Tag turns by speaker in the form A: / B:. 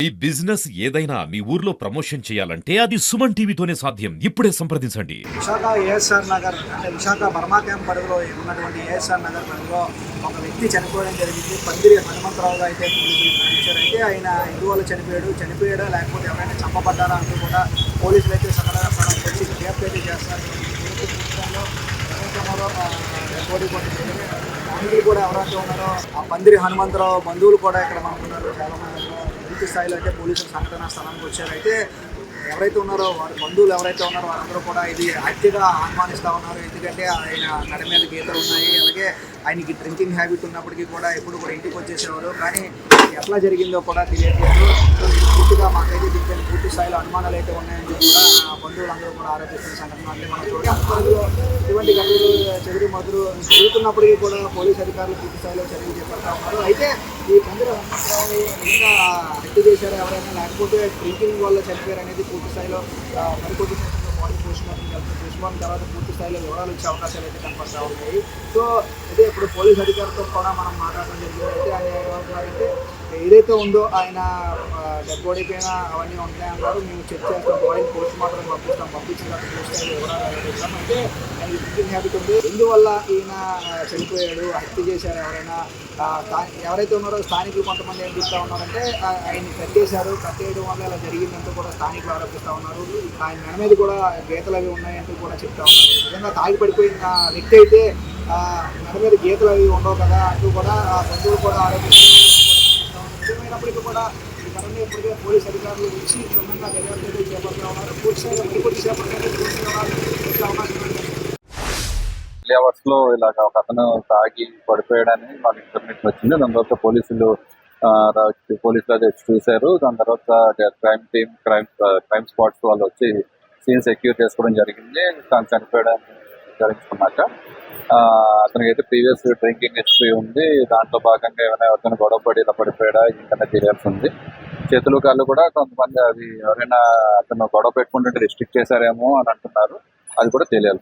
A: ఈ బిజినెస్ ఏదైనా మీ ఊర్లో ప్రమోషన్ చేయాలంటే అది సుమన్ టీవీతోనే సాధ్యం. ఇప్పుడే సంప్రదించండి.
B: విశాఖ ఏఎస్ఆర్ నగర్ అంటే విశాఖ బర్మా క్యాంప్ పరిధిలో ఉన్నటువంటి ఏఎస్ఆర్ నగర్ పరిధిలో ఒక వ్యక్తి చనిపోవడం జరిగింది. పందిరి హనుమంతరావుగా అయితే పోలీసులు ప్రకటించారు. అయితే ఆయన ఎందువల్ల చనిపోయాడా లేకపోతే ఎవరైనా చంపబడ్డారా అంటూ కూడా పోలీసులు అయితే స్థలానికి వచ్చి దర్యాప్తు అయితే చేస్తారు. బంధువులు కూడా ఎవరైతే ఉన్నారో ఆ పందిరి హనుమంతరావు బంధువులు కూడా ఇక్కడ మనకున్నారు. చాలా మంది పూర్తి స్థాయిలో అయితే పోలీసులు సంఘటనా స్థలానికి వచ్చారు. అయితే ఎవరైతే ఉన్నారో వారి బంధువులు ఎవరైతే ఉన్నారో వారందరూ కూడా ఇది హత్యగా ఆహ్వానిస్తూ ఉన్నారు. ఎందుకంటే ఆయన నడ మీద గీతలు ఉన్నాయి, అలాగే ఆయనకి డ్రింకింగ్ హ్యాబిట్ ఉన్నప్పటికీ కూడా ఎప్పుడు కూడా ఇంటికి వచ్చేసేవారు. కానీ ఎట్లా జరిగిందో కూడా తెలియట్లేదు. పూర్తిగా మాకైతే దీనిపైన పూర్తి స్థాయిలో అనుమానాలు అయితే ఉన్నాయని కూడా బంధువులందరూ కూడా ఆరోపిస్తున్న సంఘటన అంటే మనం చూడడానికి ఇటువంటి ఘటనలు చెదురు మదురు జరుగుతున్నప్పటికీ కూడా పోలీసు అధికారులు పూర్తి స్థాయిలో చర్యలు చేపడతా ఉన్నారు. అయితే ఈ పందిరి హనుమంతరావు ఇంకా హత్య చేశారు ఎవరైనా లేకపోతే డ్రింకింగ్ వల్ల చనిపోయారు అనేది పూర్తి స్థాయిలో మరికొద్ది బాడీ పోస్ట్మార్టం తర్వాత పూర్తి స్థాయిలో వివరాలు ఇచ్చే అవకాశాలు అయితే కనపడతా ఉన్నాయి. సో అయితే ఇప్పుడు పోలీస్ అధికారులతో కూడా మనం మాట్లాడడం జరిగింది. అయితే అయితే ఏదైతే ఉందో ఆయన డెడ్ బాడీ పైన అవన్నీ ఉంటాయన్నారు. మేము చెక్ చేస్తాం, బాడీని పోస్ట్మార్టం పంపించిన పూర్తి స్థాయిలో వివరాలు అడుగుతాం. అయితే ఆయన డ్రింకింగ్ హ్యాబిట్ ఉంది, ఎందువల్ల ఈయన చనిపోయాడు, హత్య చేశారు ఎవరైతే ఉన్నారో స్థానికులు కొంతమంది ఏం చెప్తా ఉన్నారంటే ఆయన్ని కట్టేయడం వల్ల ఇలా జరిగిందంటూ కూడా స్థానికులు ఆరోపిస్తూ ఉన్నారు. ఆయన మెడ మీద కూడా గీతలు అవి ఉన్నాయంటూ కూడా చెప్తా ఉన్నారు. నిజంగా తాగి పడిపోయిన వ్యక్తి అయితే మెడ మీద గీతలు అవి ఉండవు కదా అంటూ కూడా బంధువులు కూడా ఆరోపిస్తున్నారు. నిజమైనప్పటికీ కూడా ఈ ఘటనలో ఇప్పటికే పోలీసు అధికారులు వచ్చి క్షుణ్ణంగా దర్యాప్తు చేపడుతూ ఉన్నారు. పూర్తి స్థాయిలో కొద్దిసేపటి అవకాశం
C: అవర్స్ లో ఇలాగ ఒక అతను తాగి పడిపోయాడని మాకు ఇన్ఫర్మేషన్ వచ్చింది. దాని తర్వాత పోలీసులు అది చూశారు. దాని తర్వాత క్రైమ్ స్పాట్స్ వాళ్ళు వచ్చి సీన్ సెక్యూర్ చేసుకోవడం జరిగింది. తను చనిపోయడానికి విచారించుకున్నాక అతనికి అయితే ప్రీవియస్ డ్రింకింగ్ హిస్టరీ ఉంది. దాంట్లో భాగంగా ఏమైనా ఎవరికైనా గొడవ పడి ఇలా పడిపోయాడా ఇంకన్నా తెలియాల్సి ఉంది. చేతులు కాళ్ళు కూడా కొంతమంది అవి ఎవరైనా అతను గొడవ పెట్టుకుంటుంటే రిస్ట్రిక్ట్ చేశారేమో అని అంటున్నారు. అది కూడా తెలియాలి.